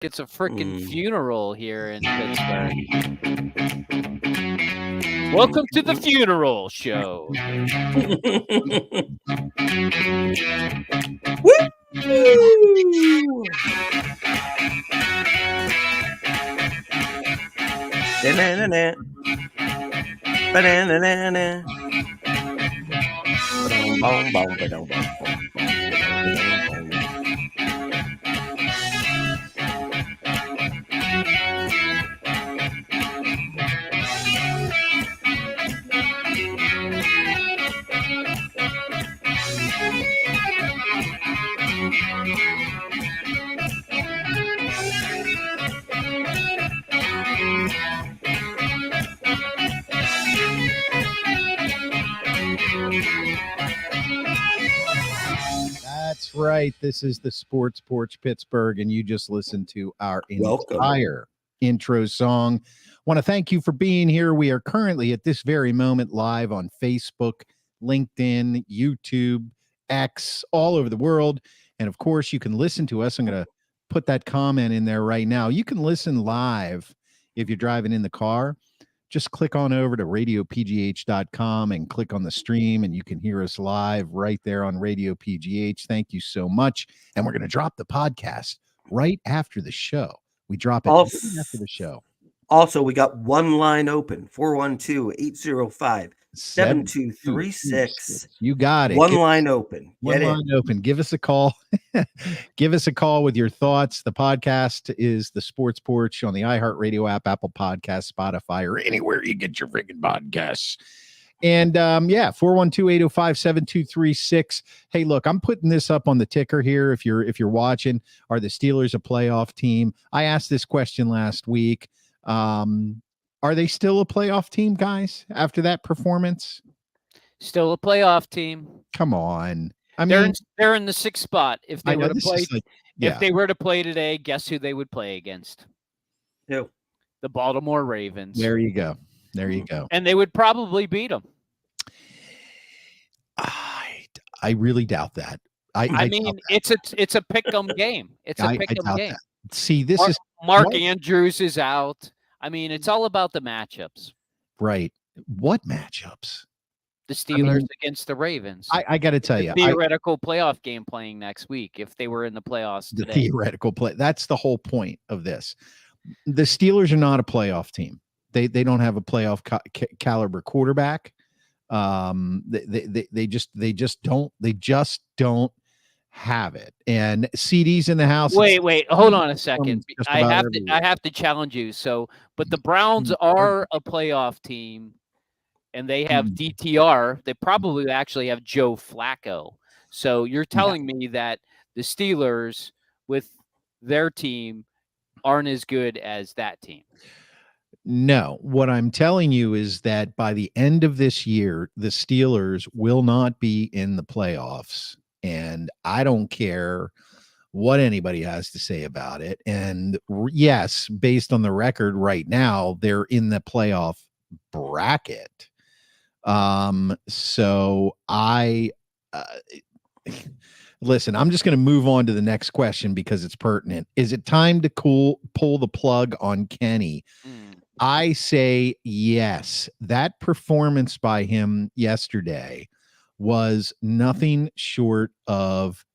It's a freaking funeral here in Pittsburgh. Welcome to the funeral show. Woo! Da-na-na-na. Ba-da-na-na-na. Ba-dum-bum-bum-ba-dum-bum-bum. That's right. This is the Sports Porch Pittsburgh, and you just listened to our entire intro song. Want to thank you for being here. We are currently at this very moment live on Facebook, LinkedIn, YouTube, X, all over the world. And of course, you can listen to us. I'm going to put that comment in there right now. You can listen live if you're driving in the car. Just click on over to radiopgh.com and click on the stream, and you can hear us live right there on Radio PGH. Thank you so much. And we're going to drop the podcast right after the show. We drop it right after the show. Also, we got one line open, 412-805-7236. You got it. One line open. One line open. Give us a call. Give us a call with your thoughts. The podcast is the Sports Porch on the iHeartRadio app, Apple Podcasts, Spotify, or anywhere you get your freaking podcasts. And 412-805-7236. Hey, look, I'm putting this up on the ticker here. If you're watching, are the Steelers a playoff team? I asked this question last week. Are they still a playoff team, guys, after that performance? Still a playoff team. Come on. I mean, they're in the sixth spot. If they were to play, if they were to play today, guess who they would play against? Who? The Baltimore Ravens. There you go. There you go. And they would probably beat them. I really doubt that. I mean, it's a pick-em game. It's a pick-em game. That. See, this is Mark Andrews is out. I mean, it's all about the matchups. Right. What matchups? The Steelers against the Ravens. I got to tell you. Theoretical playoff game playing next week if they were in the playoffs today. The theoretical play. That's the whole point of this. The Steelers are not a playoff team. They don't have a playoff caliber quarterback. They just don't have it. And CD's in the house. Wait, hold on a second. I have to challenge you. But the Browns are a playoff team, and they have DTR. They probably actually have Joe Flacco. So you're telling me that the Steelers with their team aren't as good as that team? No, what I'm telling you is that by the end of this year, the Steelers will not be in the playoffs. And I don't care what anybody has to say about it. And yes, based on the record right now, they're in the playoff bracket. So listen, I'm just going to move on to the next question because it's pertinent. Is it time to pull the plug on Kenny? I say yes. That performance by him yesterday was nothing short of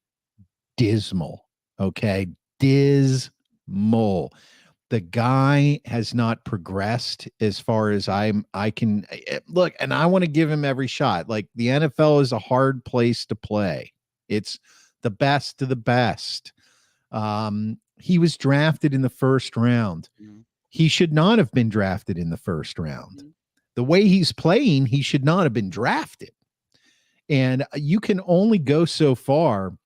dismal. Okay. Dismal. The guy has not progressed as far as I can look, and I want to give him every shot. Like, the NFL is a hard place to play. It's the best of the best. He was drafted in the first round. He should not have been drafted in the first round. The way he's playing, he should not have been drafted. And you can only go so far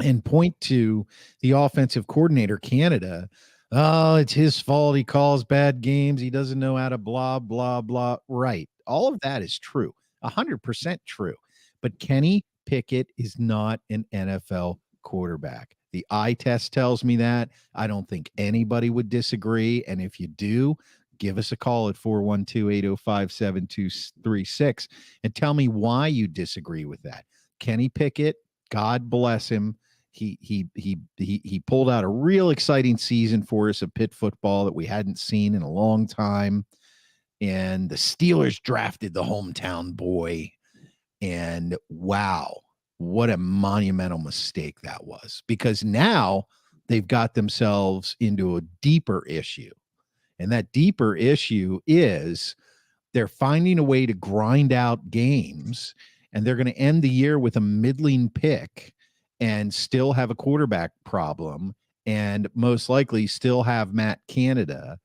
and point to the offensive coordinator, Canada. Oh, it's his fault. He calls bad games. He doesn't know how to blah, blah, blah. Right. All of that is true. 100% true. But Kenny Pickett is not an NFL quarterback. The eye test tells me that. I don't think anybody would disagree. And if you do, give us a call at 412-805-7236 and tell me why you disagree with that. Kenny Pickett, God bless him, He pulled out a real exciting season for us of Pitt football that we hadn't seen in a long time. And the Steelers drafted the hometown boy. And wow, what a monumental mistake that was, because now they've got themselves into a deeper issue. And that deeper issue is they're finding a way to grind out games, and they're going to end the year with a middling pick and still have a quarterback problem, and most likely still have Matt Canada.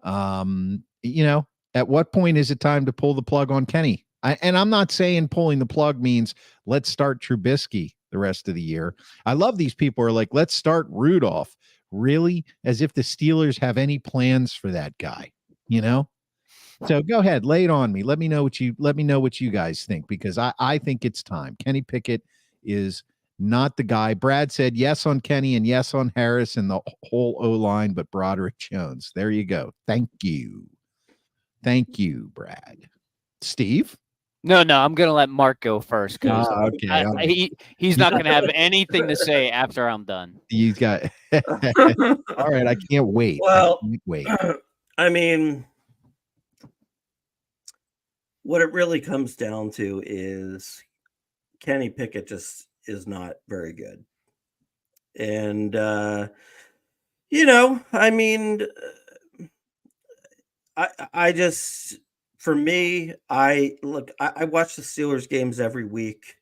At what point is it time to pull the plug on Kenny? And I'm not saying pulling the plug means let's start Trubisky the rest of the year. I love these people who are like, let's start Rudolph. Really? As if the Steelers have any plans for that guy, So go ahead, lay it on me. Let me know what you guys think, because I think it's time. Kenny Pickett is not the guy. Brad said yes on Kenny and yes on Harris and the whole O-line, but Broderick Jones. There you go. Thank you. Thank you, Brad. Steve? No, I'm going to let Mark go first, because he's not going to have anything to say after I'm done. You got all right. I can't wait. Well, wait. I mean, what it really comes down to is Kenny Pickett just is not very good. And, I mean, I just, for me, I watch the Steelers games every week.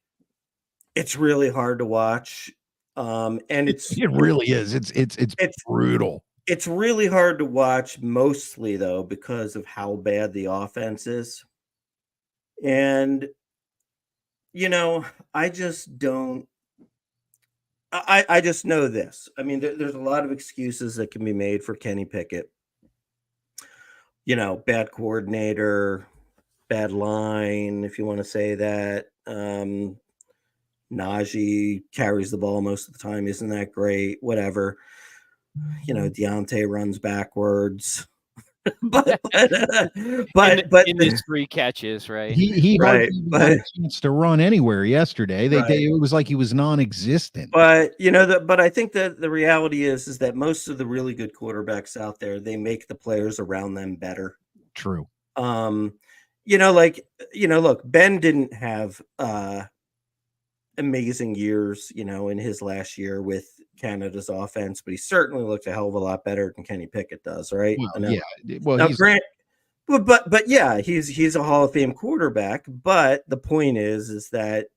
It's really hard to watch. And it really is. It's brutal. It's really hard to watch, mostly though, because of how bad the offense is. And, I just don't. I just know this. I mean, there's a lot of excuses that can be made for Kenny Pickett. Bad coordinator, bad line, if you want to say that. Najee carries the ball most of the time, isn't that great? Whatever. Deontay runs backwards. but in his 3 catches, right? He hardly had a chance to run anywhere yesterday. It was like he was non-existent. But but I think that the reality is that most of the really good quarterbacks out there, they make the players around them better. True. Look, Ben didn't have amazing years, in his last year with Canada's offense, but he certainly looked a hell of a lot better than Kenny Pickett does, right? But yeah, he's a Hall of Fame quarterback. But the point is that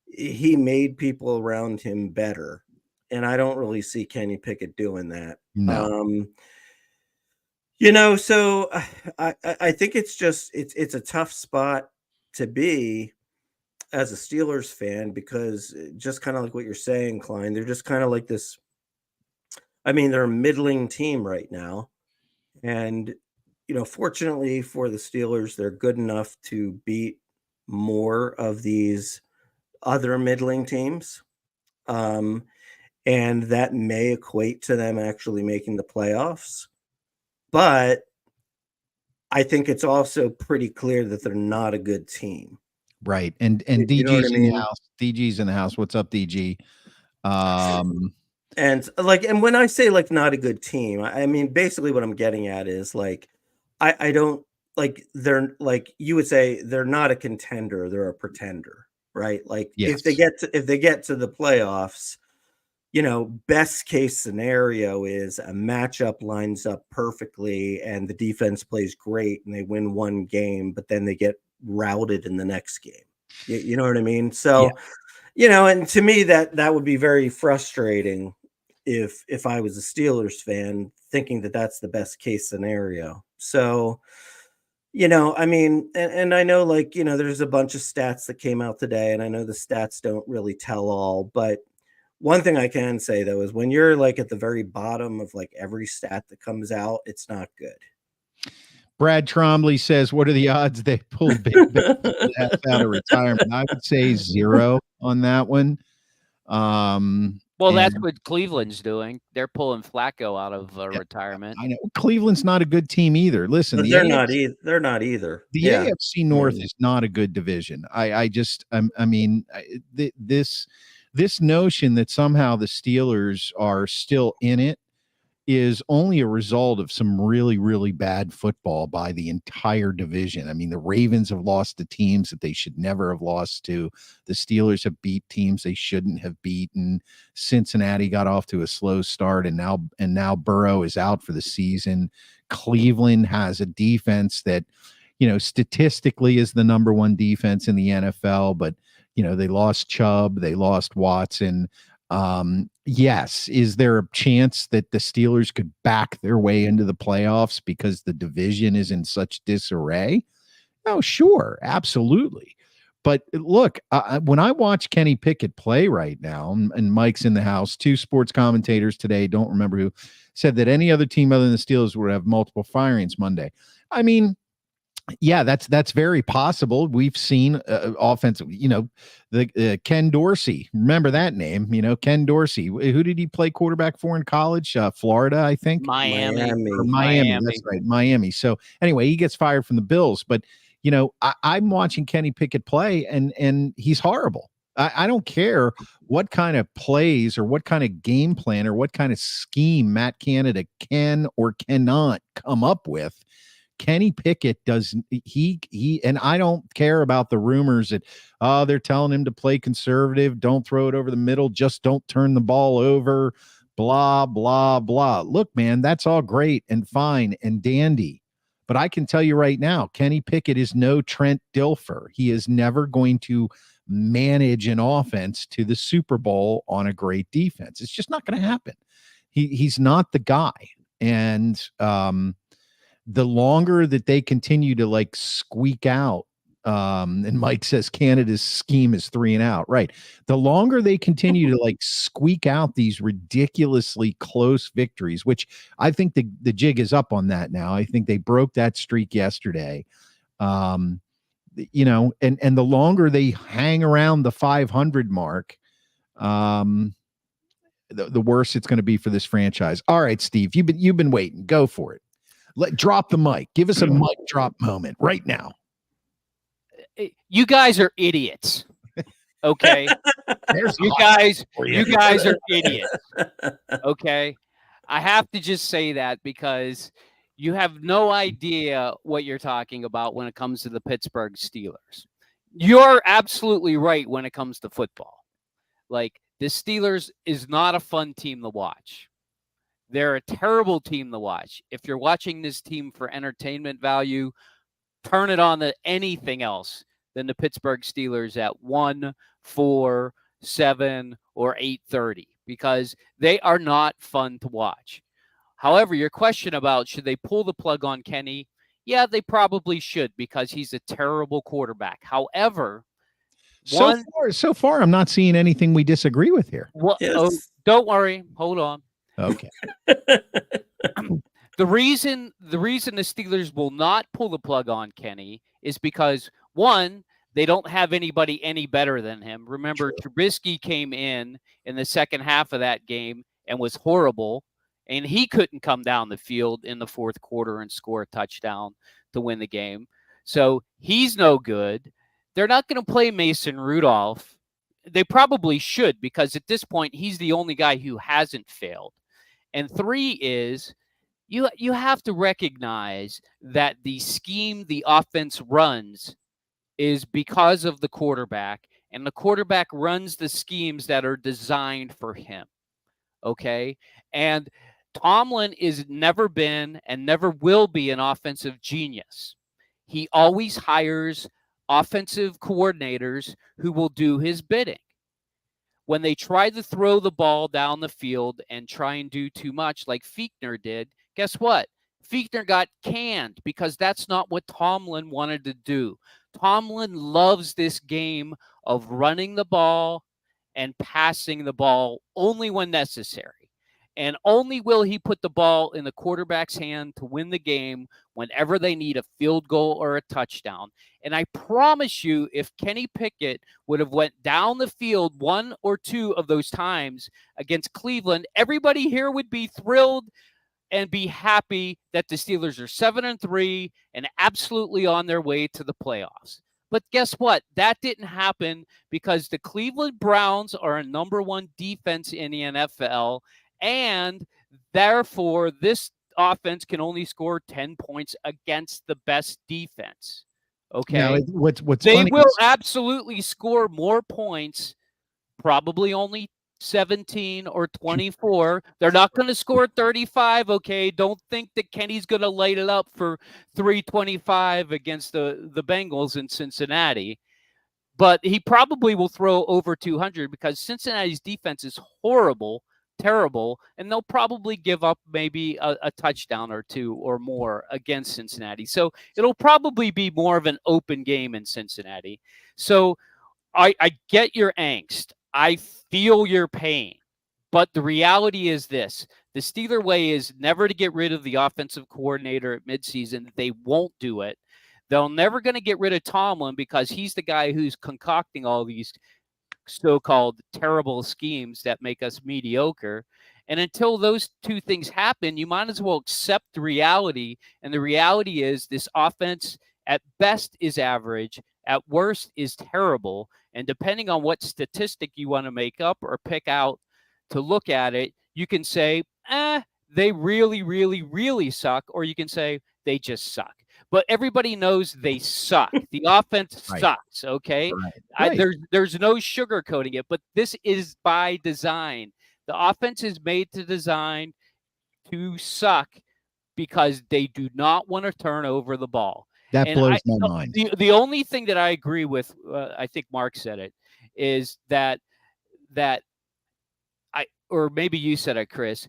he made people around him better, and I don't really see Kenny Pickett doing that. No. So I think it's a tough spot to be as a Steelers fan, because just kind of like what you're saying, Klein, they're just kind of like this. I mean, they're a middling team right now. And, fortunately for the Steelers, they're good enough to beat more of these other middling teams. And that may equate to them actually making the playoffs. But I think it's also pretty clear that they're not a good team. Right. And DG's in the house. DG's in the house. What's up, DG? And when I say not a good team, I mean basically what I'm getting at is I don't they're you would say they're not a contender, they're a pretender, right? Yes. if they get to the playoffs, best case scenario is a matchup lines up perfectly and the defense plays great and they win one game, but then they get routed in the next game. You know what I mean? So, and to me that would be very frustrating if I was a Steelers fan thinking that that's the best case scenario. So, I mean, and I know there's a bunch of stats that came out today, and I know the stats don't really tell all, but one thing I can say though is when you're at the very bottom of every stat that comes out, it's not good. Brad Trombley says, what are the odds they pull Big Ben out of retirement? I would say 0 on that one. That's what Cleveland's doing. They're pulling Flacco out of retirement. I know Cleveland's not a good team either. Listen, they're not either. The AFC North is not a good division. This this notion that somehow the Steelers are still in it is only a result of some really, really bad football by the entire division. I mean, the Ravens have lost to teams that they should never have lost to. The Steelers have beat teams they shouldn't have beaten. Cincinnati got off to a slow start, and now Burrow is out for the season. Cleveland has a defense that, statistically is the number one defense in the NFL, but they lost Chubb, they lost Watson. Yes. Is there a chance that the Steelers could back their way into the playoffs because the division is in such disarray? Oh, sure. Absolutely. But look, when I watch Kenny Pickett play right now, and Mike's in the house, 2 sports commentators today, don't remember who, said that any other team other than the Steelers would have multiple firings Monday. I mean, yeah, that's very possible. We've seen offensive, the Ken Dorsey. Remember that name? Ken Dorsey. Who did he play quarterback for in college? Florida, I think. Miami. That's right, Miami. So anyway, he gets fired from the Bills. But I'm watching Kenny Pickett play, and he's horrible. I don't care what kind of plays or what kind of game plan or what kind of scheme Matt Canada can or cannot come up with. Kenny Pickett does and I don't care about the rumors that they're telling him to play conservative, don't throw it over the middle, just don't turn the ball over, blah blah blah. Look, man, that's all great and fine and dandy, but I can tell you right now, Kenny Pickett is no Trent Dilfer. He is never going to manage an offense to the Super Bowl on a great defense. It's just not going to happen. He's not the guy. And the longer that they continue to squeak out, and Mike says Canada's scheme is 3 and out, right? The longer they continue to squeak out these ridiculously close victories, which I think the jig is up on that now. I think they broke that streak yesterday. And the longer they hang around the 500 mark, the worse it's going to be for this franchise. All right, Steve, you've been waiting. Go for it. Drop the mic. Give us a mic drop moment right now. You guys are idiots. Okay. You guys are idiots. Okay. I have to just say that because you have no idea what you're talking about when it comes to the Pittsburgh Steelers. You're absolutely right when it comes to football. The Steelers is not a fun team to watch. They're a terrible team to watch. If you're watching this team for entertainment value, turn it on to anything else than the Pittsburgh Steelers at 1, 4, 7, or 8:30 because they are not fun to watch. However, your question about should they pull the plug on Kenny? Yeah, they probably should because he's a terrible quarterback. However, so far, I'm not seeing anything we disagree with here. Well, yes. Don't worry. Hold on. Okay. The reason the Steelers will not pull the plug on Kenny is because, one, they don't have anybody any better than him. Remember, Trubisky came in the second half of that game and was horrible, and he couldn't come down the field in the fourth quarter and score a touchdown to win the game. So he's no good. They're not going to play Mason Rudolph. They probably should because at this point, he's the only guy who hasn't failed. And 3 is you have to recognize that the scheme the offense runs is because of the quarterback, and the quarterback runs the schemes that are designed for him. Okay? And Tomlin is never been and never will be an offensive genius. He always hires offensive coordinators who will do his bidding. When they try to throw the ball down the field and try and do too much like Fichtner did, guess what? Fichtner got canned because that's not what Tomlin wanted to do. Tomlin loves this game of running the ball and passing the ball only when necessary. And only will he put the ball in the quarterback's hand to win the game whenever they need a field goal or a touchdown. And I promise you, if Kenny Pickett would have went down the field 1 or 2 of those times against Cleveland, everybody here would be thrilled and be happy that the Steelers are 7-3 and absolutely on their way to the playoffs. But guess what? That didn't happen because the Cleveland Browns are a number 1 defense in the NFL, and therefore this offense can only score 10 points against the best defense. Okay. Now, what's they funny will absolutely score more points, probably only 17 or 24. They're not going to score 35. Okay. Don't think that Kenny's going to light it up for 325 against the Bengals in Cincinnati. But he probably will throw over 200 because Cincinnati's defense is horrible, terrible, and they'll probably give up maybe a touchdown or 2 or more against Cincinnati. So it'll probably be more of an open game in Cincinnati. So I get your angst. I feel your pain. But the reality is this. The Steeler way is never to get rid of the offensive coordinator at midseason. They won't do it. They're never going to get rid of Tomlin because he's the guy who's concocting all these so-called terrible schemes that make us mediocre. And until those two things happen, you might as well accept the reality. And the reality is this offense at best is average, at worst is terrible. And depending on what statistic you want to make up or pick out to look at it, you can say, they really, really, really suck. Or you can say they just suck. But everybody knows they suck. The offense sucks, okay? Right. There's no sugarcoating it, but this is by design. The offense is made to design to suck because they do not want to turn over the ball. That blows my mind. The only thing that I agree with, I think Mark said it, is that or maybe you said it, Chris,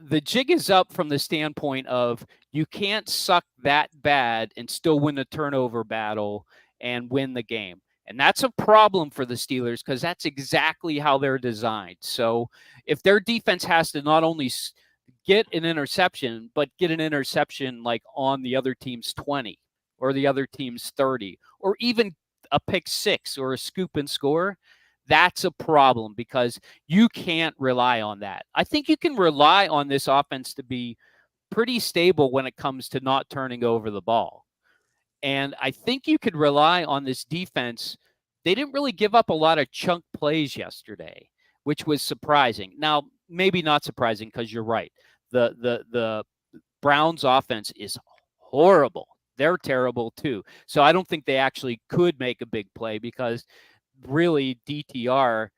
the jig is up from the standpoint of you can't suck that bad and still win the turnover battle and win the game. And that's a problem for the Steelers because that's exactly how they're designed. So if their defense has to not only get an interception, but get an interception like on the other team's 20 or the other team's 30, or even a pick 6 or a scoop and score, that's a problem because you can't rely on that. I think you can rely on this offense to be pretty stable when it comes to not turning over the ball. And I think you could rely on this defense. They didn't really give up a lot of chunk plays yesterday, which was surprising. Now, maybe not surprising because you're right. The Browns offense is horrible. They're terrible too. So I don't think they actually could make a big play because really DTR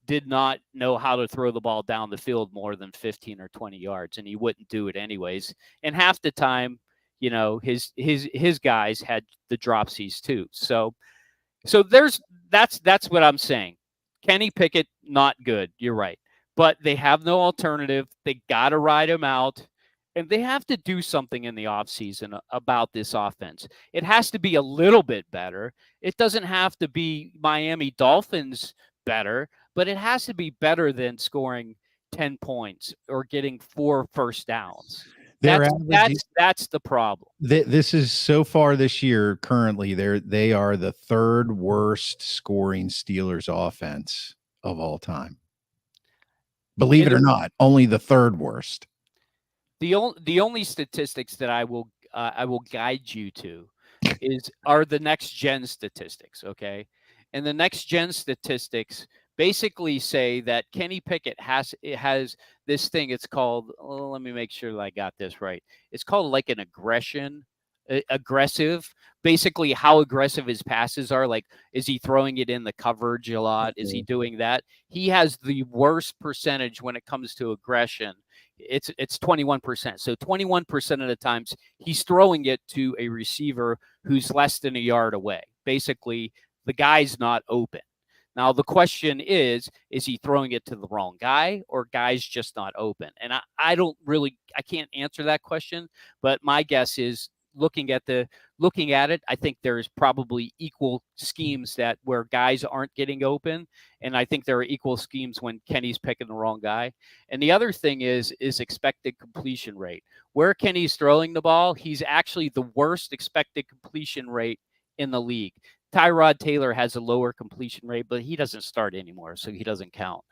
did not know how to throw the ball down the field more than 15 or 20 yards, and he wouldn't do it anyways. And half the time, you know, his guys had the dropsies too. So that's what I'm saying. Kenny Pickett, not good. You're right. But they have no alternative. They got to ride him out. And they have to do something in the offseason about this offense. It has to be a little bit better. It doesn't have to be Miami Dolphins better, but it has to be better than scoring 10 points or getting 4 first downs. That's the problem. This is so far this year. Currently, they are the 3rd worst scoring Steelers offense of all time. Believe it or not, only the 3rd worst. The only statistics that I will guide you to are the next gen statistics, okay? And the next gen statistics basically say that Kenny Pickett has this thing. It's called. Let me make sure that I got this right. It's called like an aggressive. Basically, how aggressive his passes are. Like, is he throwing it in the coverage a lot? Is he doing that? He has the worst percentage when it comes to aggression. It's 21%. So 21% of the times he's throwing it to a receiver who's less than a yard away. Basically, the guy's not open. Now, the question is he throwing it to the wrong guy or guy's just not open? And I can't answer that question, but my guess is looking at it, I think there's probably equal schemes where guys aren't getting open. And I think there are equal schemes when Kenny's picking the wrong guy. And the other thing is expected completion rate. Where Kenny's throwing the ball, he's actually the worst expected completion rate in the league. Tyrod Taylor has a lower completion rate, but he doesn't start anymore, so he doesn't count.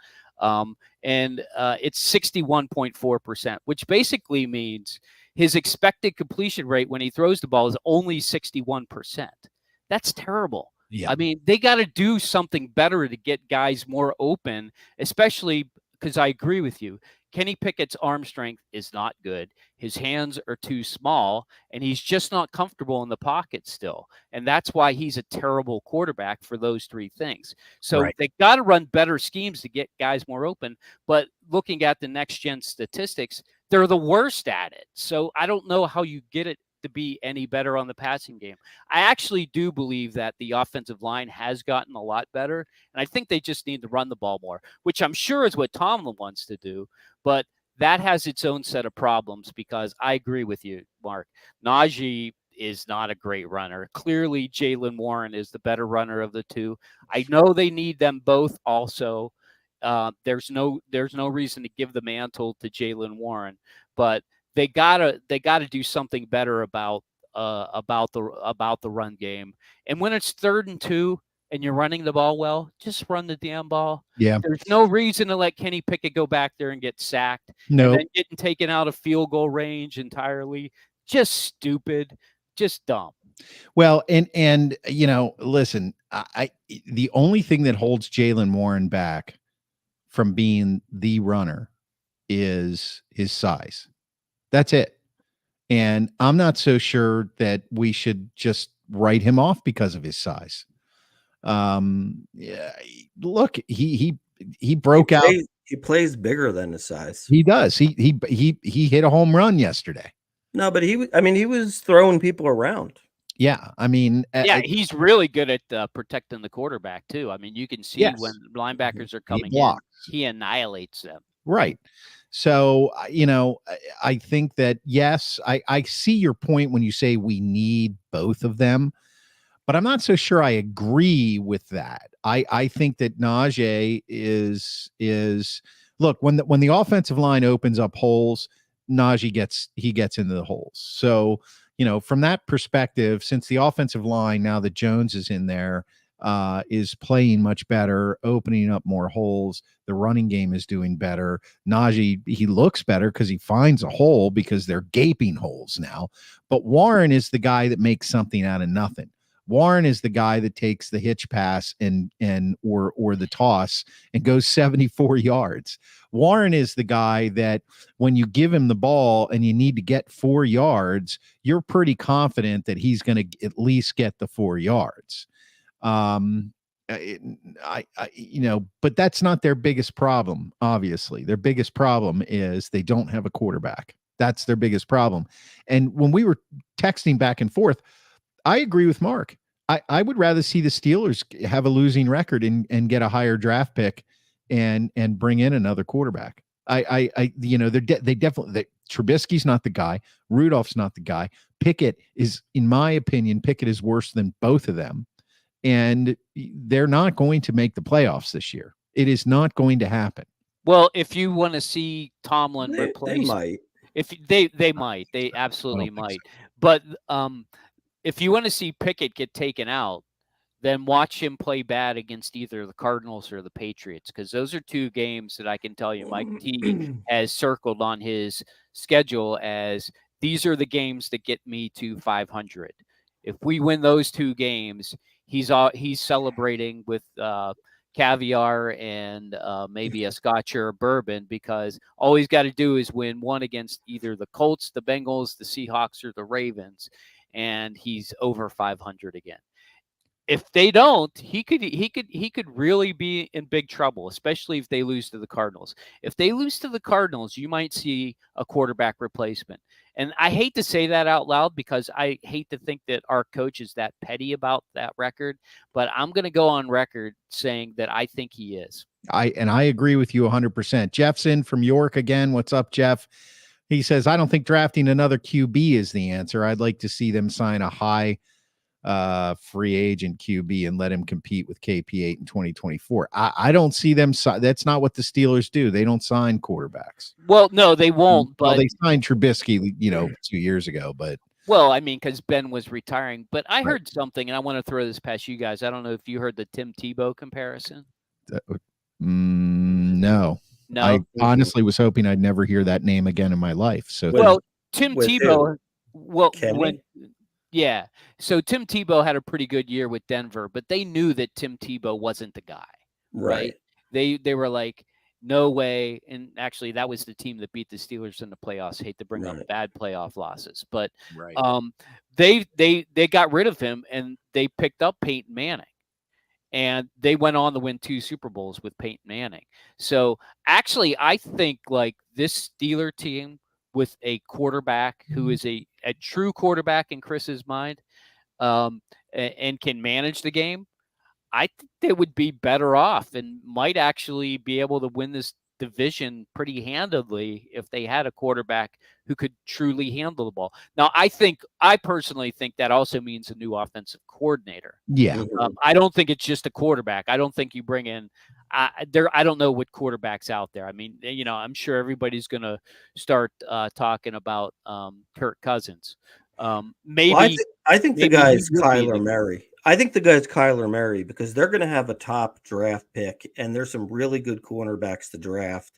It's 61.4%, which basically means his expected completion rate when he throws the ball is only 61%. That's terrible. Yeah. I mean, they got to do something better to get guys more open, especially because I agree with you. Kenny Pickett's arm strength is not good. His hands are too small, and he's just not comfortable in the pocket still. And that's why he's a terrible quarterback for those three things. So Right. they got to run better schemes to get guys more open. But looking at the next gen statistics, they're the worst at it. So I don't know how you get it to be any better on the passing game. I actually do believe that the offensive line has gotten a lot better, and I think they just need to run the ball more, which I'm sure is what Tomlin wants to do, but that has its own set of problems because I agree with you, Mark. Najee is not a great runner. Clearly, Jaylen Warren is the better runner of the two. I know they need them both also. There's no reason to give the mantle to Jaylen Warren, but they gotta do something better about the run game. And when it's 3rd and 2 and you're running the ball well, just run the damn ball. Yeah. There's no reason to let Kenny Pickett go back there and get sacked. No. And then getting taken out of field goal range entirely. Just stupid. Just dumb. Well, and you know, listen, I the only thing that holds Jaylen Warren back from being the runner is his size. That's it. And I'm not so sure that we should just write him off because of his size. Yeah, look, he broke out. He plays bigger than his size. He does. He hit a home run yesterday. No, but he was throwing people around. Yeah, I mean, he's really good at protecting the quarterback too. I mean, you can see when linebackers are coming in, he annihilates them. Right. So, you know, I think that, yes, I see your point when you say we need both of them, but I'm not so sure I agree with that. I think that Najee is look, when the offensive line opens up holes, Najee gets into the holes. So, you know, from that perspective, since the offensive line, now that Jones is in there, is playing much better, opening up more holes. The running game is doing better. Najee, he looks better because he finds a hole because they're gaping holes now. But Warren is the guy that makes something out of nothing. Warren is the guy that takes the hitch pass or the toss and goes 74 yards. Warren is the guy that when you give him the ball and you need to get 4 yards, you're pretty confident that he's going to at least get the 4 yards. You know, but that's not their biggest problem. Obviously, their biggest problem is they don't have a quarterback. That's their biggest problem. And when we were texting back and forth, I agree with Mark. I would rather see the Steelers have a losing record and get a higher draft pick and bring in another quarterback. You know, they definitely, Trubisky's not the guy. Rudolph's not the guy. Pickett is, in my opinion, Pickett is worse than both of them. And they're not going to make the playoffs this year. It is not going to happen. Well, if you want to see Tomlin replace, they might. If they might, they absolutely might. So. But if you want to see Pickett get taken out, then watch him play bad against either the Cardinals or the Patriots, because those are two games that I can tell you Mike T has circled on his schedule as these are the games that get me to 500. If we win those two games, he's celebrating with caviar and maybe a scotch or a bourbon, because all he's got to do is win one against either the Colts, the Bengals, the Seahawks, or the Ravens, and he's over 500 again. If they don't, he could really be in big trouble, especially if they lose to the Cardinals. If they lose to the Cardinals, you might see a quarterback replacement. And I hate to say that out loud because I hate to think that our coach is that petty about that record, but I'm going to go on record saying that I think he is. I agree with you 100%. Jeff's in from York again. What's up, Jeff? He says, I don't think drafting another QB is the answer. I'd like to see them sign a high free agent QB and let him compete with KP8 in 2024. I don't see them. That's not what the Steelers do. They don't sign quarterbacks. Well, no, they won't. But they signed Trubisky, 2 years ago. But well, I mean, because Ben was retiring. But I heard something, and I want to throw this past you guys. I don't know if you heard the Tim Tebow comparison. No. I honestly was hoping I'd never hear that name again in my life. So well, Tim Tebow. Well, Yeah. So Tim Tebow had a pretty good year with Denver, but they knew that Tim Tebow wasn't the guy, right? They were like, no way. And actually, that was the team that beat the Steelers in the playoffs. Hate to bring up bad playoff losses, but they got rid of him and they picked up Peyton Manning. And they went on to win 2 Super Bowls with Peyton Manning. So actually, I think like this Steeler team with a quarterback who is a true quarterback in Chris's mind, and can manage the game, I think they would be better off and might actually be able to win this division pretty handedly if they had a quarterback who could truly handle the ball. Now, I personally think that also means a new offensive coordinator. Yeah. I don't think it's just a quarterback. I don't think you bring in I don't know what quarterbacks out there. I mean, I'm sure everybody's going to start talking about Kirk Cousins. Maybe well, I think the guy's Kyler Murray. I think the guy's Kyler Murray because they're going to have a top draft pick, and there's some really good cornerbacks to draft.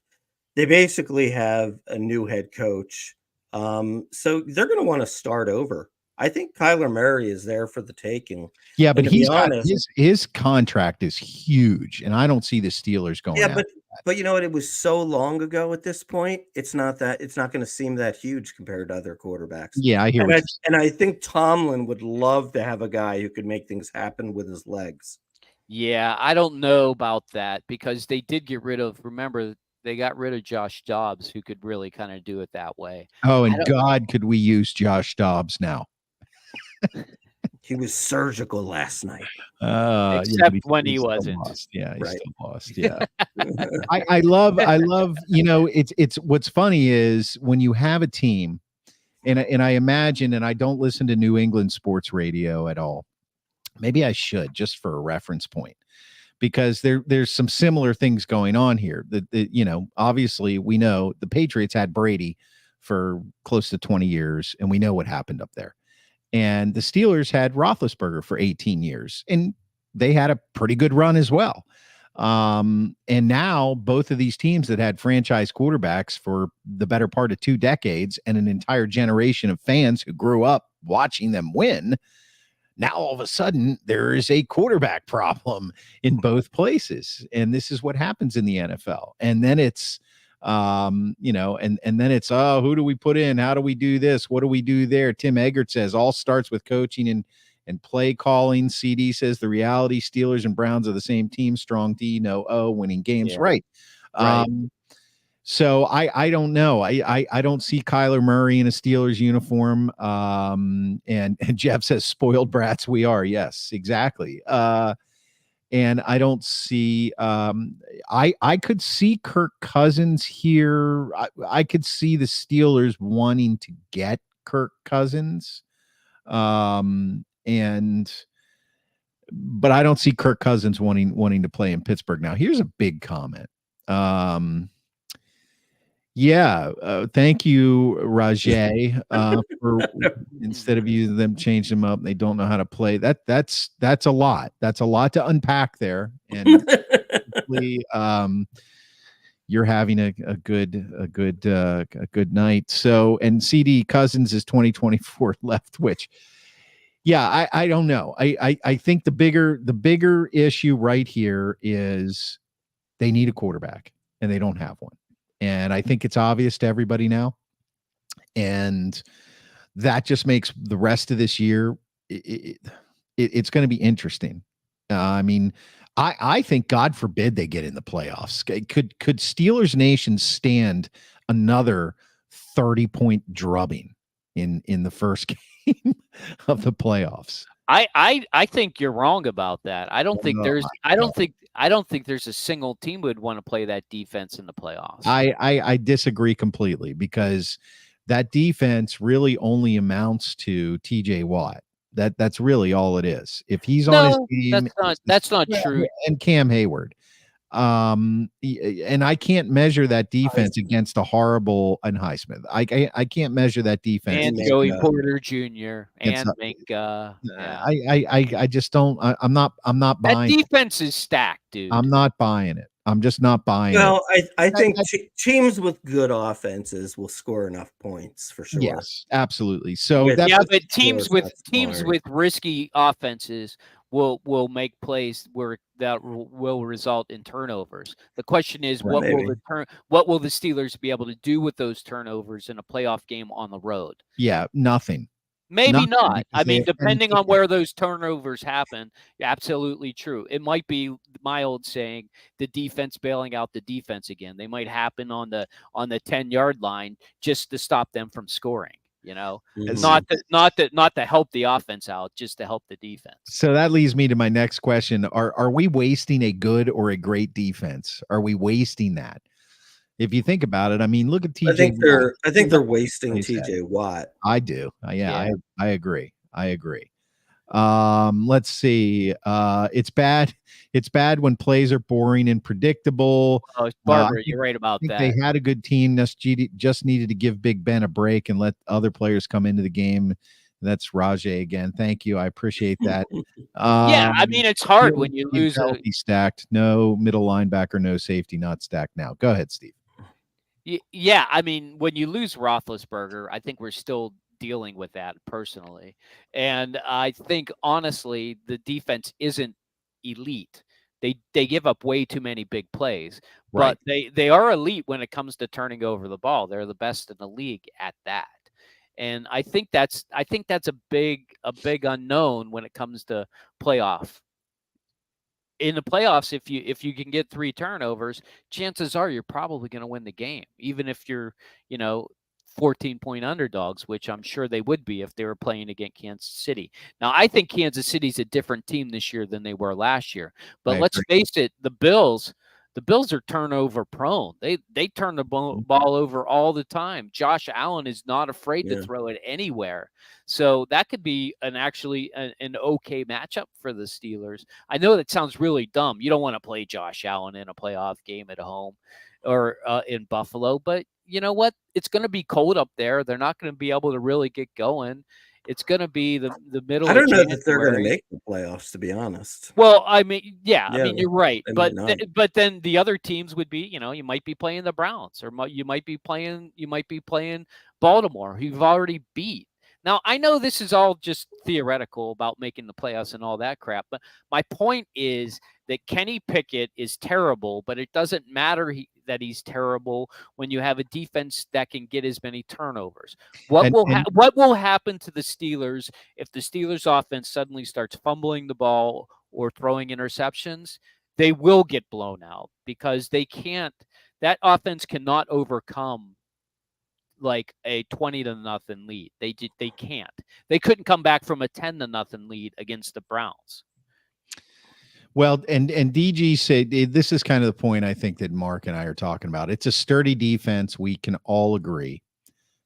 They basically have a new head coach, so they're going to want to start over. I think Kyler Murray is there for the taking. Yeah, but he's honest, his contract is huge, and I don't see the Steelers going. Yeah, but you know what? It was so long ago. At this point, it's not going to seem that huge compared to other quarterbacks. Yeah, I hear. And I think Tomlin would love to have a guy who could make things happen with his legs. Yeah, I don't know about that because they did get rid of. Remember, they got rid of Josh Dobbs, who could really kind of do it that way. Oh, and God, could we use Josh Dobbs now? He was surgical last night. Except when he wasn't. Lost. Yeah, he's still lost. Yeah. I love, it's what's funny is when you have a team, and I imagine, and I don't listen to New England sports radio at all. Maybe I should, just for a reference point, because there's some similar things going on here. That obviously we know the Patriots had Brady for close to 20 years, and we know what happened up there. And the Steelers had Roethlisberger for 18 years, and they had a pretty good run as well. And now both of these teams that had franchise quarterbacks for the better part of 2 decades and an entire generation of fans who grew up watching them win, now all of a sudden there is a quarterback problem in both places. And this is what happens in the NFL. And then it's, and then it's, who do we put in? How do we do this? What do we do there? Tim Eggert says all starts with coaching and play calling. CD says the reality Steelers and Browns are the same team, strong D, no O, winning games. Yeah. Right. So I don't know. I don't see Kyler Murray in a Steelers uniform. And Jeff says spoiled brats we are. Yes, exactly. And I don't see I could see Kirk Cousins here. I could see the Steelers wanting to get Kirk Cousins. But I don't see Kirk Cousins wanting to play in Pittsburgh. Now, here's a big comment. Thank you, Rajay, for instead of using them, change them up. They don't know how to play. That's a lot. That's a lot to unpack there. And hopefully, you're having a good night. So, and CD Cousins is 2024 left, which, yeah, I don't know. I think the bigger issue right here is they need a quarterback and they don't have one. And I think it's obvious to everybody now. And that just makes the rest of this year, it's going to be interesting. I mean, I think, God forbid, they get in the playoffs. Could Steelers Nation stand another 30-point drubbing in the first game of the playoffs? I think you're wrong about that. I don't think there's a single team would want to play that defense in the playoffs. I disagree completely because that defense really only amounts to TJ Watt. That's really all it is. If he's on his team, that's not true. And Cam Hayward. And I can't measure that defense against a horrible and Highsmith. I can't measure that defense. And Joey Porter Jr. and Minka. I just don't. I'm not buying. That defense is stacked, dude. I'm not buying it. I'm just not buying it. Well, I think teams with good offenses will score enough points for sure. Yes, absolutely. So but teams with risky offenses will make plays where that will result in turnovers. The question is, what will the Steelers be able to do with those turnovers in a playoff game on the road? Yeah, nothing. Maybe not. I mean, depending on where those turnovers happen, absolutely true. It might be my old saying, the defense bailing out the defense again. They might happen on the 10-yard line just to stop them from scoring. Not to help the offense out, just to help the defense. So that leads me to my next question. Are we wasting a good or a great defense? Are we wasting that? If you think about it, I mean, look at TJ. I think they're wasting TJ Watt. I do. Yeah. I agree. Let's see. It's bad. It's bad when plays are boring and predictable. Oh, Barber, you're right about that. They had a good team. Just needed to give Big Ben a break and let other players come into the game. That's Rajay again. Thank you. I appreciate that. I mean, it's hard when you lose. Stacked. No middle linebacker, no safety, not stacked now. Go ahead, Steve. Yeah, I mean, when you lose Roethlisberger, I think we're still dealing with that personally. And I think, honestly, the defense isn't elite. They give up way too many big plays, but they are elite when it comes to turning over the ball. They're the best in the league at that. And I think that's a big unknown when it comes to playoff. In the playoffs, if you can get 3 turnovers, chances are you're probably going to win the game, even if you're 14-point underdogs, which I'm sure they would be if they were playing against Kansas City. Now, I think Kansas City's a different team this year than they were last year. But let's face it, the Bills are turnover prone. They turn the ball over all the time. Josh Allen is not afraid to throw it anywhere. So that could be an okay matchup for the Steelers. I know that sounds really dumb. You don't want to play Josh Allen in a playoff game at home or in Buffalo, but you know what? It's going to be cold up there. They're not going to be able to really get going. It's going to be the middle. I don't know that they're going to make the playoffs, to be honest. Well, I mean, I mean, you're right. But then the other teams would be, you might be playing the Browns, or you might be playing Baltimore, who you've already beat. Now, I know this is all just theoretical about making the playoffs and all that crap, but my point is that Kenny Pickett is terrible, but it doesn't matter that he's terrible when you have a defense that can get as many turnovers. What will happen to the Steelers if the Steelers offense suddenly starts fumbling the ball or throwing interceptions? They will get blown out because that offense cannot overcome like a 20-0 lead. They can't. They couldn't come back from a 10-0 lead against the Browns. Well, and DG said this is kind of the point I think that Mark and I are talking about. It's a sturdy defense. We can all agree.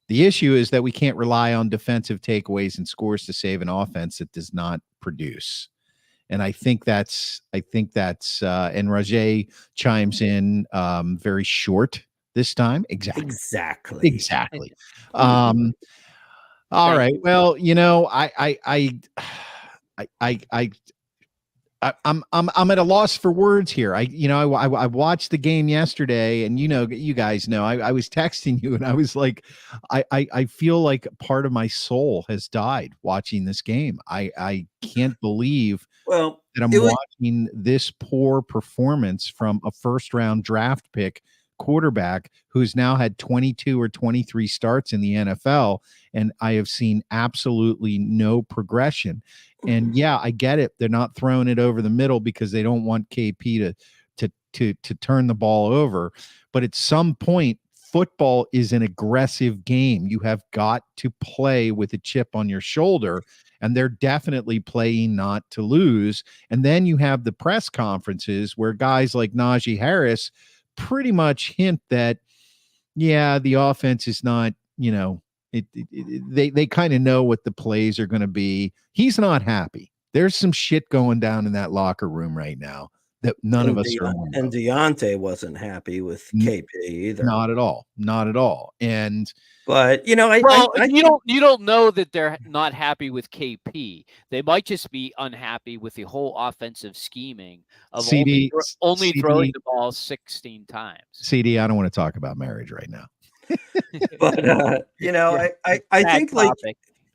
The issue is that we can't rely on defensive takeaways and scores to save an offense that does not produce. And I think that's and Rajay chimes in very short this time. Exactly. All right. Well, I'm at a loss for words here. I watched the game yesterday, and you guys know I was texting you, and I was like, I feel like part of my soul has died watching this game. I can't believe that I'm watching this poor performance from a first-round draft pick quarterback who's now had 22 or 23 starts in the NFL, and I have seen absolutely no progression. And I get it. They're not throwing it over the middle because they don't want KP to turn the ball over. But at some point, football is an aggressive game. You have got to play with a chip on your shoulder, and they're definitely playing not to lose. And then you have the press conferences where guys like Najee Harris pretty much hint that, the offense is not, they kind of know what the plays are going to be. He's not happy. There's some shit going down in that locker room right now. that none of us are. And Deontay wasn't happy with KP either. Not at all. Not at all. But you know, you don't know that they're not happy with KP. They might just be unhappy with the whole offensive scheming of only throwing the ball 16 times. CD, I don't want to talk about marriage right now. But you know, I think like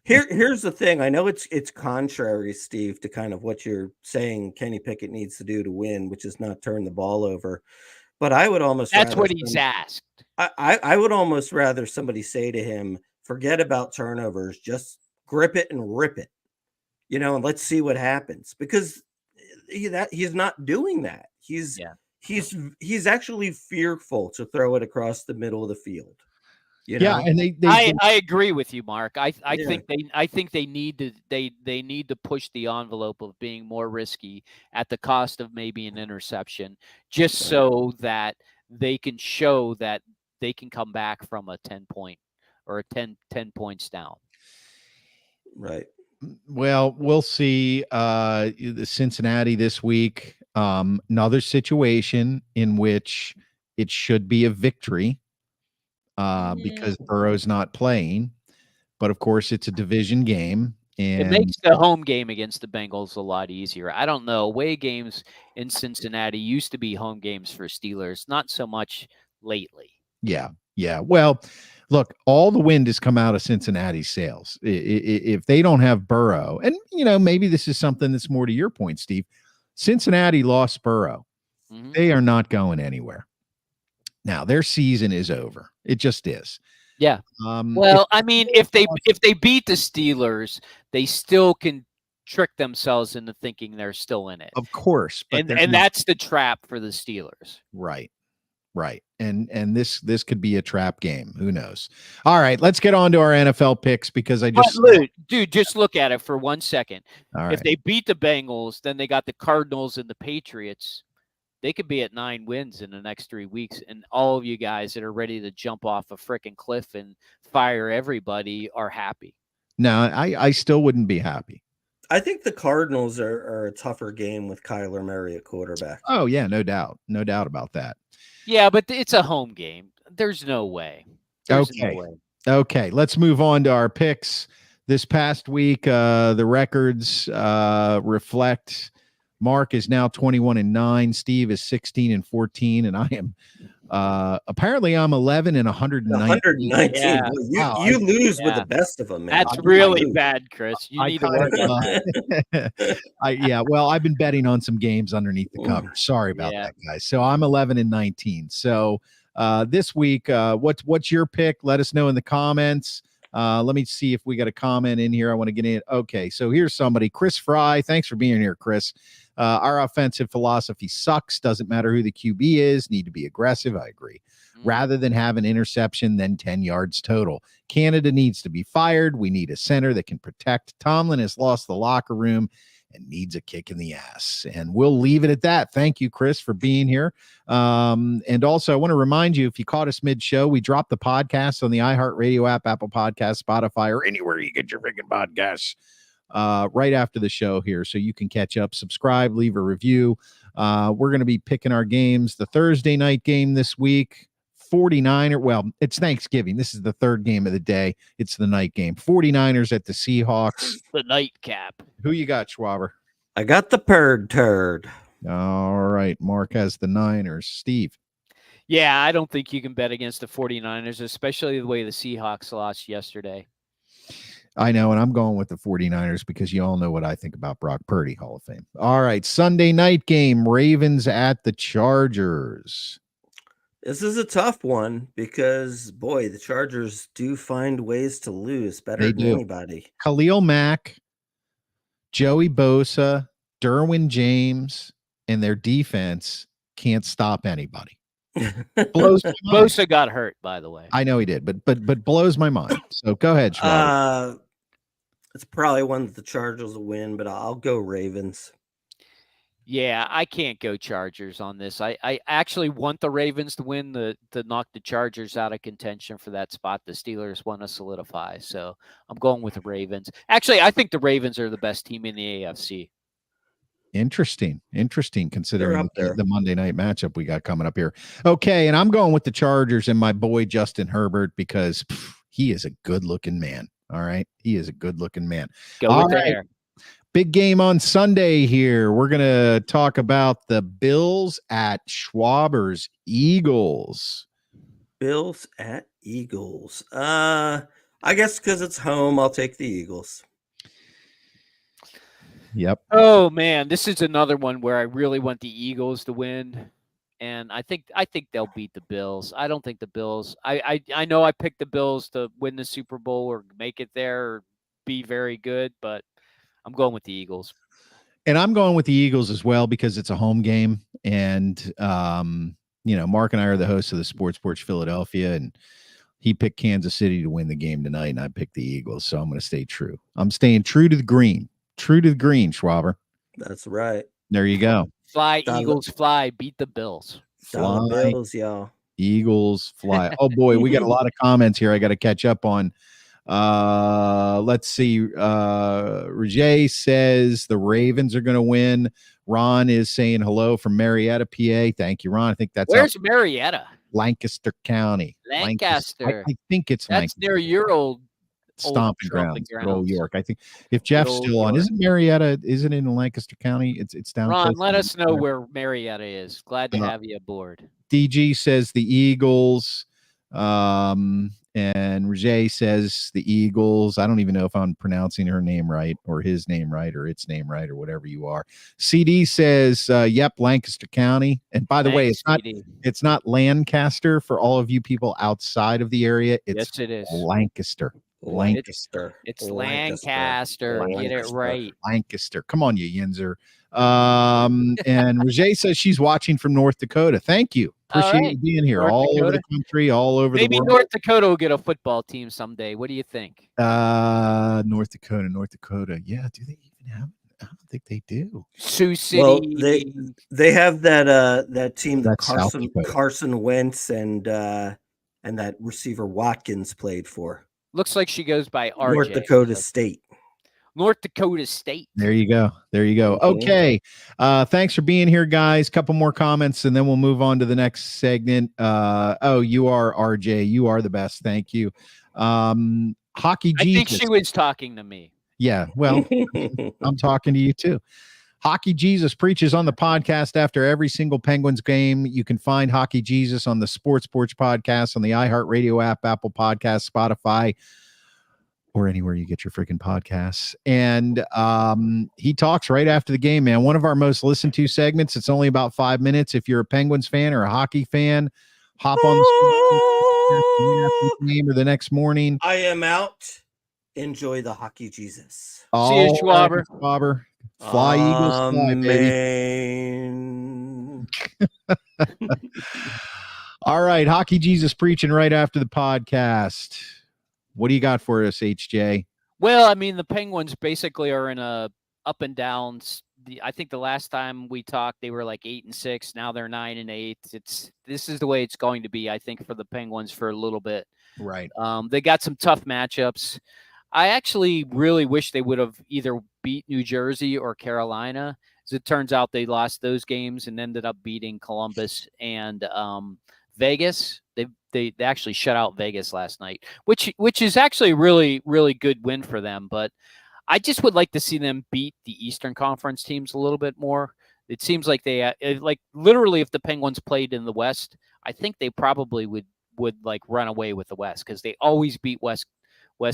here's the thing. I know it's contrary, Steve, to kind of what you're saying Kenny Pickett needs to do to win, which is not turn the ball over. But I would almost that's what he's asked. I would almost rather somebody say to him, forget about turnovers, just grip it and rip it, you know, and let's see what happens, because he's not doing that. He's actually fearful to throw it across the middle of the field. You know? Yeah, and I agree with you, Mark. I think they need to push the envelope of being more risky at the cost of maybe an interception, just so that they can show that they can come back from a 10-point or a 10 points down. Right. Well, we'll see. The Cincinnati this week, another situation in which it should be a victory. Because Burrow's not playing, but of course it's a division game, and it makes the home game against the Bengals a lot easier. I don't know. Away games in Cincinnati used to be home games for Steelers, not so much lately. Yeah. Well, look, all the wind has come out of Cincinnati's sails. If they don't have Burrow, and you know, maybe this is something that's more to your point, Steve. Cincinnati lost Burrow. Mm-hmm. They are not going anywhere. Now their season is over. It just is. Yeah. Well, I mean, if they beat the Steelers, they still can trick themselves into thinking they're still in it. Of course, but and that's the trap for the Steelers. Right. And this could be a trap game. Who knows? All right, let's get on to our NFL picks, because just look at it for 1 second. All right. If they beat the Bengals, then they got the Cardinals and the Patriots. They could be at 9 wins in the next 3 weeks, and all of you guys that are ready to jump off a freaking cliff and fire everybody are happy. No, I still wouldn't be happy. I think the Cardinals are a tougher game with Kyler Murray at quarterback. Oh, yeah, no doubt about that. Yeah, but it's a home game. There's no way. Okay, let's move on to our picks. This past week, the records reflect Mark is now 21-9. Steve is 16-14, and I am apparently I'm 11-119. 119. Yeah. Well, you lose with the best of them, man. That's really bad, Chris. You need to work on that. Well, I've been betting on some games underneath the cover. Sorry about that, guys. So I'm 11-19. So this week, what's your pick? Let us know in the comments. Let me see if we got a comment in here. I want to get in. Okay, so here's somebody. Chris Fry. Thanks for being here, Chris. Our offensive philosophy sucks. Doesn't matter who the QB is. Need to be aggressive. I agree. Rather than have an interception, then 10 yards total. Canada needs to be fired. We need a center that can protect. Tomlin has lost the locker room and needs a kick in the ass. And we'll leave it at that. Thank you, Chris, for being here. And also, I want to remind you, if you caught us mid-show, we dropped the podcast on the iHeartRadio app, Apple Podcasts, Spotify, or anywhere you get your freaking podcasts right after the show here. So you can catch up, subscribe, leave a review. We're going to be picking our games. The Thursday night game this week, 49er. Well, it's Thanksgiving. This is the third game of the day. It's the night game. 49ers at the Seahawks. The nightcap. Who you got, Schwaber? I got the turd. All right. Mark has the Niners. Steve? Yeah, I don't think you can bet against the 49ers, especially the way the Seahawks lost yesterday. I know, and I'm going with the 49ers because you all know what I think about Brock Purdy, Hall of Fame. All right, Sunday night game, Ravens at the Chargers. This is a tough one because, boy, the Chargers do find ways to lose better than anybody. Khalil Mack, Joey Bosa, Derwin James, and their defense can't stop anybody. Bosa got hurt, by the way. I know he did, but blows my mind. So go ahead, Schwaber. It's probably one that the Chargers will win, but I'll go Ravens. Yeah, I can't go Chargers on this. I actually want the Ravens to win to knock the Chargers out of contention for that spot the Steelers want to solidify. So I'm going with the Ravens. Actually, I think the Ravens are the best team in the AFC. Interesting considering the Monday night matchup we got coming up here. Okay, and I'm going with the Chargers and my boy Justin Herbert because he is a good-looking man. All right, he is a good-looking man. Go with the hair. Big game on Sunday here. We're going to talk about the Bills at Schwaber's Eagles. Bills at Eagles. I guess because it's home, I'll take the Eagles. Yep. Oh man, this is another one where I really want the Eagles to win, and I think they'll beat the Bills. I don't think the Bills. I know I picked the Bills to win the Super Bowl or make it there or be very good, but I'm going with the Eagles. And I'm going with the Eagles as well because it's a home game, and Mark and I are the hosts of the Sports Porch Philadelphia, and he picked Kansas City to win the game tonight, and I picked the Eagles, so I'm going to stay true. I'm staying true to the green. True to the green, Schwaber. That's right. There you go. Fly, Eagles, fly. Beat the Bills. Fly, Bills, y'all. Eagles, fly. Oh, boy, we got a lot of comments here I got to catch up on. Let's see. Rajay says the Ravens are going to win. Ron is saying hello from Marietta, PA. Thank you, Ron. I think that's Where's Marietta? Lancaster County. Lancaster. I think it's that's near your old stomping grounds. Old York. I think if Jeff's still on, isn't Marietta? Isn't it in Lancaster County? It's down. Ron, let us know where Marietta is. Glad to have you aboard. DG says the Eagles. And Rajay says the Eagles. I don't even know if I'm pronouncing her name right or his name right or its name right or whatever you are. CD says, yep, Lancaster County. And by the way, it's not Lancaster for all of you people outside of the area. Yes, it is. Lancaster. It's Lancaster. Get it right. Lancaster. Come on, you Yinzer. And Rajay says she's watching from North Dakota. Thank you. Appreciate you being here. All over the country, all over the world. Maybe North Dakota will get a football team someday. What do you think? North Dakota. Yeah, do they even have? I don't think they do. Sioux City. Well, they have that team that Carson Wentz and that receiver Watkins played for. Looks like she goes by RJ. North Dakota State. North Dakota State. There you go. Okay. Thanks for being here, guys. Couple more comments, and then we'll move on to the next segment. You are RJ. You are the best. Thank you. Hockey Jesus. I think she was talking to me. Yeah. Well, I'm talking to you too. Hockey Jesus preaches on the podcast after every single Penguins game. You can find Hockey Jesus on the Sports Porch Podcast, on the iHeartRadio app, Apple Podcasts, Spotify, or anywhere you get your freaking podcasts. And he talks right after the game, man. One of our most listened to segments. It's only about 5 minutes. If you're a Penguins fan or a hockey fan, hop on the game or the next morning. I am out. Enjoy the Hockey Jesus. See you, Schwaber. Fly, Eagles, fly, baby. All right, Hockey Jesus preaching right after the podcast. What do you got for us, HJ? Well, I mean, the Penguins basically are in a up and downs. I think the last time we talked, they were like 8-6. Now they're 9-8. This is the way it's going to be, I think, for the Penguins for a little bit. Right. They got some tough matchups. I actually really wish they would have either beat New Jersey or Carolina. As it turns out, they lost those games and ended up beating Columbus and Vegas. They actually shut out Vegas last night, which is actually a really, really good win for them. But I just would like to see them beat the Eastern Conference teams a little bit more. It seems like literally if the Penguins played in the West, I think they probably would like run away with the West because they always beat West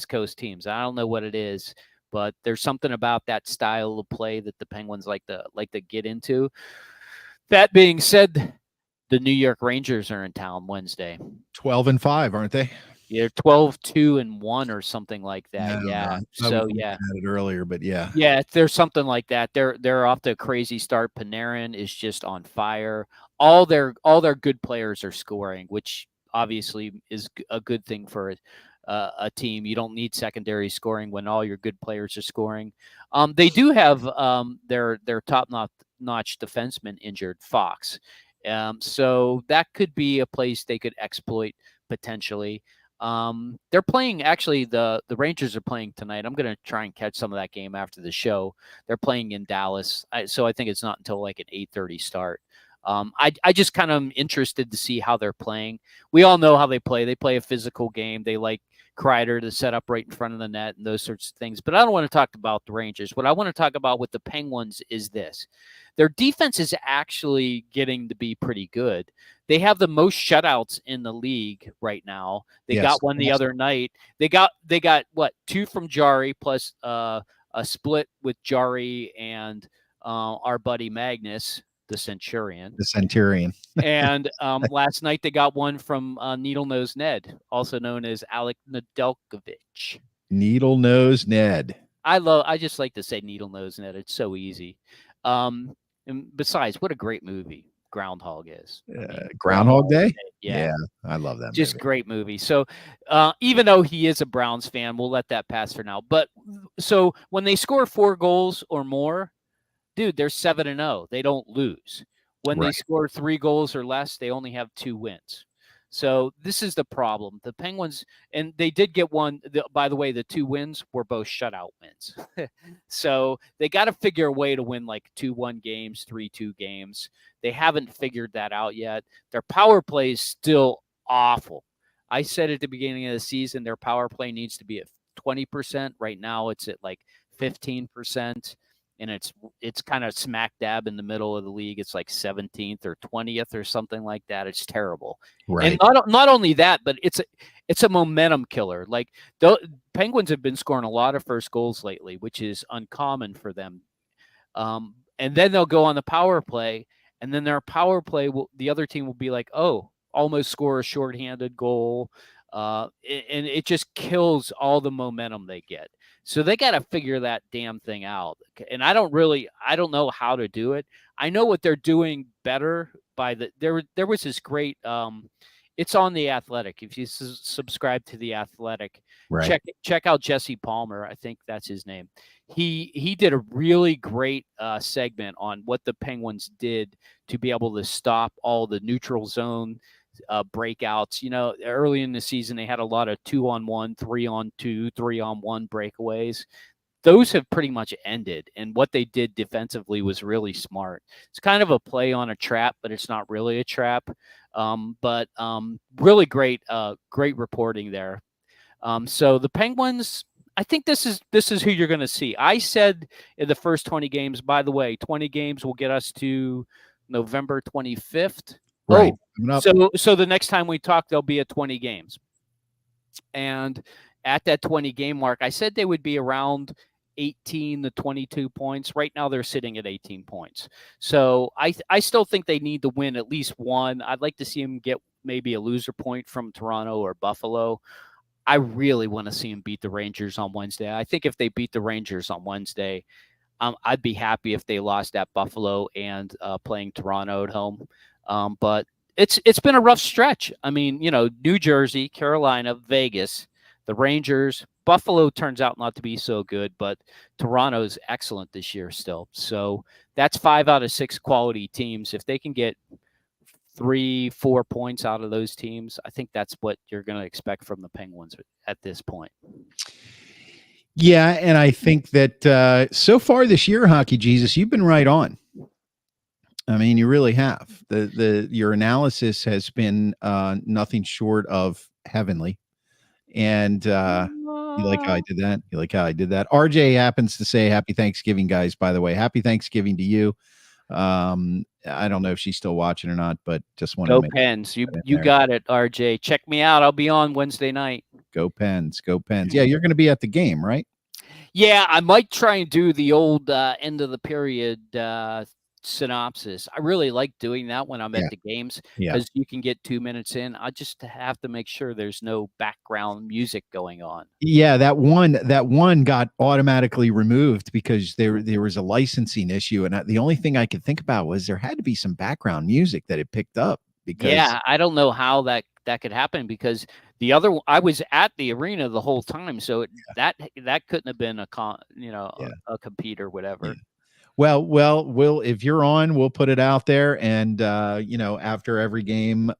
Coast teams. I don't know what it is, but there's something about that style of play that the Penguins like to get into. That being said, the New York Rangers are in town Wednesday. 12-5, aren't they? Yeah, 12-2-1 or something like that. Yeah. So yeah. Had it earlier, but yeah. Yeah, there's something like that. They're off to a crazy start. Panarin is just on fire. All their good players are scoring, which obviously is a good thing for a team. You don't need secondary scoring when all your good players are scoring. They do have their top-notch defenseman injured, Fox. So that could be a place they could exploit potentially. They're playing, actually, the Rangers are playing tonight. I'm going to try and catch some of that game after the show. They're playing in Dallas. So I think it's not until like an 8:30 start. I just kind of am interested to see how they're playing. We all know how they play. They play a physical game. They like Kreider to set up right in front of the net and those sorts of things. But I don't want to talk about the Rangers. What I want to talk about with the Penguins is this. Their defense is actually getting to be pretty good. They have the most shutouts in the league right now. They got one the other night. They got what, 2 from Jari plus a split with Jari and our buddy Magnus, the Centurion. And last night they got one from Needle Nose Ned, also known as Alec Nedeljkovic. Needle Nose Ned. I just like to say Needle Nose Ned. It's so easy. And besides, what a great movie Groundhog is. Groundhog Day? Yeah, I love that just movie. Great movie. So even though he is a Browns fan, we'll let that pass for now. But so when they score 4 goals or more, dude, they're 7-0. They don't lose. When they score 3 goals or less, they only have 2 wins. So this is the problem. The Penguins, and they did get one. By the way, the 2 wins were both shutout wins. So they got to figure a way to win like 2-1 games, 3-2 games. They haven't figured that out yet. Their power play is still awful. I said at the beginning of the season, their power play needs to be at 20%. Right now, it's at like 15%. And it's kind of smack dab in the middle of the league. It's like 17th or 20th or something like that. It's terrible. Right. And not only that, but it's a momentum killer. Like the Penguins have been scoring a lot of first goals lately, which is uncommon for them. And then they'll go on the power play, and then their power play the other team will be like, oh, almost score a shorthanded goal. And it just kills all the momentum they get. So they got to figure that damn thing out. And I don't know how to do it. I know what they're doing better there was this great, it's on The Athletic. If you subscribe to The Athletic, check out Jesse Palmer. I think that's his name. He did a really great segment on what the Penguins did to be able to stop all the neutral zone breakouts. You know, early in the season, they had a lot of 2-on-1, 3-on-2, 3-on-1 breakaways. Those have pretty much ended. And what they did defensively was really smart. It's kind of a play on a trap, but it's not really a trap. But really great reporting there. So the Penguins, I think this is who you're going to see. I said in the first 20 games, by the way, 20 games will get us to November 25th. Right. So the next time we talk, there'll be 20 games. And at that 20 game mark, I said they would be around 18 to 22 points. Right now, they're sitting at 18 points. So I still think they need to win at least one. I'd like to see them get maybe a loser point from Toronto or Buffalo. I really want to see them beat the Rangers on Wednesday. I think if they beat the Rangers on Wednesday, I'd be happy if they lost at Buffalo and playing Toronto at home. But it's been a rough stretch. I mean, you know, New Jersey, Carolina, Vegas, the Rangers, Buffalo turns out not to be so good, but Toronto's excellent this year still. So that's 5 out of 6 quality teams. If they can get 3-4 points out of those teams, I think that's what you're going to expect from the Penguins at this point. Yeah, and I think that so far this year, Hockey Jesus, you've been right on. I mean, you really have. Your analysis has been nothing short of heavenly. And you like how I did that? You like how I did that? RJ happens to say happy Thanksgiving, guys, by the way. Happy Thanksgiving to you. I don't know if she's still watching or not, but just want to go Pens. You got it, RJ. Check me out. I'll be on Wednesday night. Go Pens. Go Pens. Yeah, you're going to be at the game, right? Yeah, I might try and do the old end of the period synopsis. I really like doing that when I'm at the games because you can get 2 minutes in. I just have to make sure there's no background music going on. Yeah, that one got automatically removed because there was a licensing issue, and the only thing I could think about was there had to be some background music that it picked up. Because I don't know how that could happen because I was at the arena the whole time, so that couldn't have been a compete or whatever. Yeah. Well, we'll if you're on, we'll put it out there, and after every game,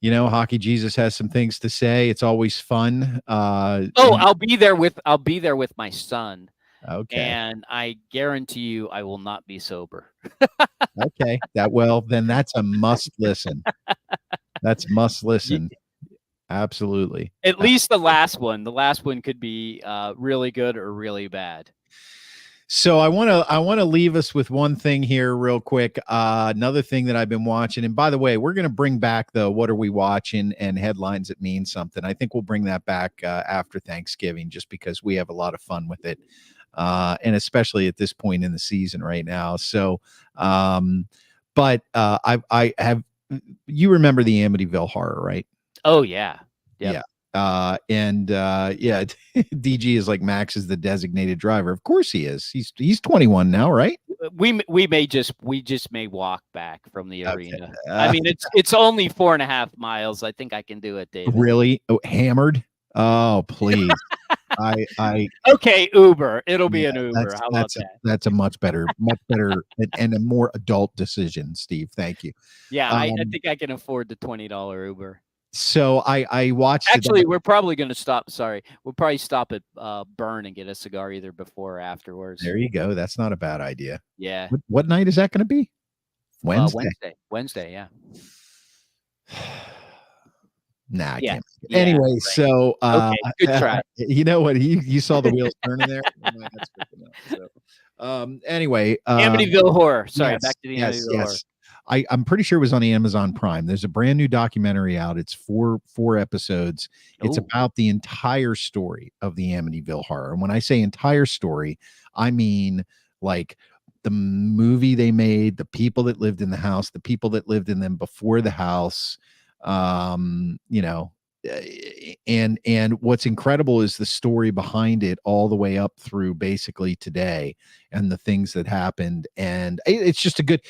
You know, Hockey Jesus has some things to say. It's always fun. I'll be there with my son. Okay. And I guarantee you I will not be sober. Okay. Then that's a must listen. That's must listen. Absolutely. At least the last one. The last one could be really good or really bad. So I want to leave us with one thing here real quick. Another thing that I've been watching, and by the way, we're going to bring back the what are we watching and headlines that mean something. I think we'll bring that back after Thanksgiving, just because we have a lot of fun with it, and especially at this point in the season right now. So, but I have, you remember the Amityville Horror, right? Oh yeah. Yep. Yeah. DG is like, Max is the designated driver. Of course he is. He's 21 now, right? We just may walk back from the arena. I mean, it's only 4.5 miles. I think I can do it, David. Really? Oh, hammered? Oh, please. Okay, Uber. It'll be an Uber. How about that? That's a much better and a more adult decision, Steve. Thank you. Yeah, I think I can afford the $20 Uber. So I watched. Actually, we're probably going to stop. Sorry, we'll probably stop at Burn and get a cigar either before or afterwards. There you go. That's not a bad idea. Yeah. What night is that going to be? Wednesday. Wednesday. Yeah. Nah, I can't. Anyway, right. So okay, good try. You know what? You saw the wheels turning there. That's good enough. So, anyway, Amityville Horror. Sorry, back to the Amityville Horror. I'm pretty sure it was on Amazon Prime. There's a brand new documentary out. It's four episodes. It's about the entire story of the Amityville Horror. And when I say entire story, I mean like the movie they made, the people that lived in the house, the people that lived in them before the house, you know, and what's incredible is the story behind it all the way up through basically today and the things that happened. And it's just a good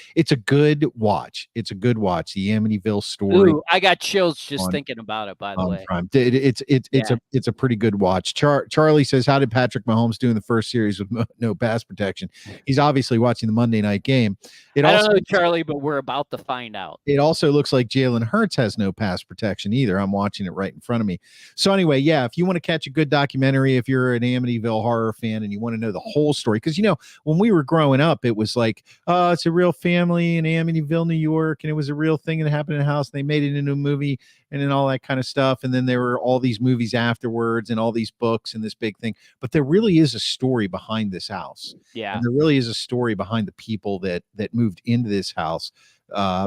watch. It's a good watch. The Amityville story. Ooh, I got chills just thinking about it, by the way. Prime. It's a pretty good watch. Charlie says, how did Patrick Mahomes do in the first series with no pass protection? He's obviously watching the Monday night game. I don't know, Charlie, but we're about to find out. It also looks like Jalen Hurts has no pass protection either. I'm watching it right in front of me. So anyway, yeah, if you want to catch a good documentary, if you're an Amityville Horror fan and you want to know the whole story, because, you know, when we were growing up, it was like, oh, it's a real family in Amityville, New York, and it was a real thing that happened in a house. They made it into a movie and then all that kind of stuff. And then there were all these movies afterwards and all these books and this big thing. But there really is a story behind this house. Yeah. And there really is a story behind the people that moved into this house.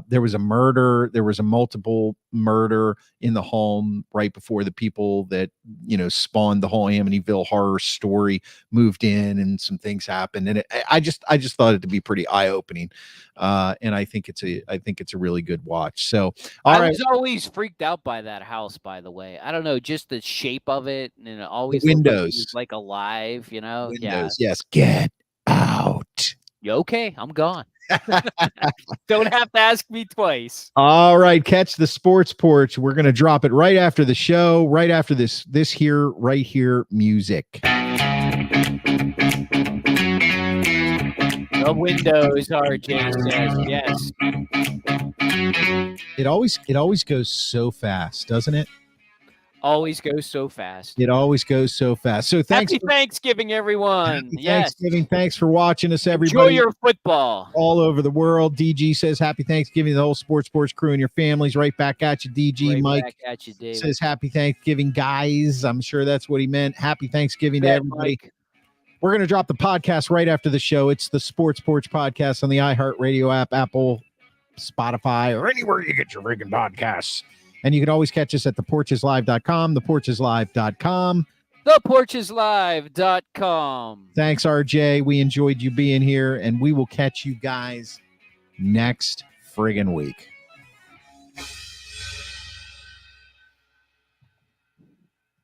There was a murder. There was a multiple murder in the home right before the people that, you know, spawned the whole Amityville Horror story moved in, and some things happened. And I just thought it to be pretty eye opening. And I think it's a really good watch. So I was always freaked out by that house, by the way. I don't know, just the shape of it, and it always windows like alive, you know. Windows, yes. Get out. Okay, I'm gone. Don't have to ask me twice. All right, catch the Sports Porch. We're going to drop it right after the show, right after this right here music. The windows, RJ says, yes. It always goes so fast, doesn't it? Always goes so fast. It always goes so fast. So thanks. Happy Thanksgiving, everyone. Happy Thanksgiving. Thanks for watching us, everybody. Enjoy your football. All over the world. DG says happy Thanksgiving to the whole Sports Porch crew and your families. Right back at you, DG. Right Mike back at you, David. Says happy Thanksgiving, guys. I'm sure that's what he meant. Happy Thanksgiving to everybody. Mike. We're going to drop the podcast right after the show. It's the Sports Porch Podcast on the iHeartRadio app, Apple, Spotify, or anywhere you get your freaking podcasts. And you can always catch us at theporcheslive.com, theporcheslive.com. Theporcheslive.com. Thanks, RJ. We enjoyed you being here, and we will catch you guys next friggin' week.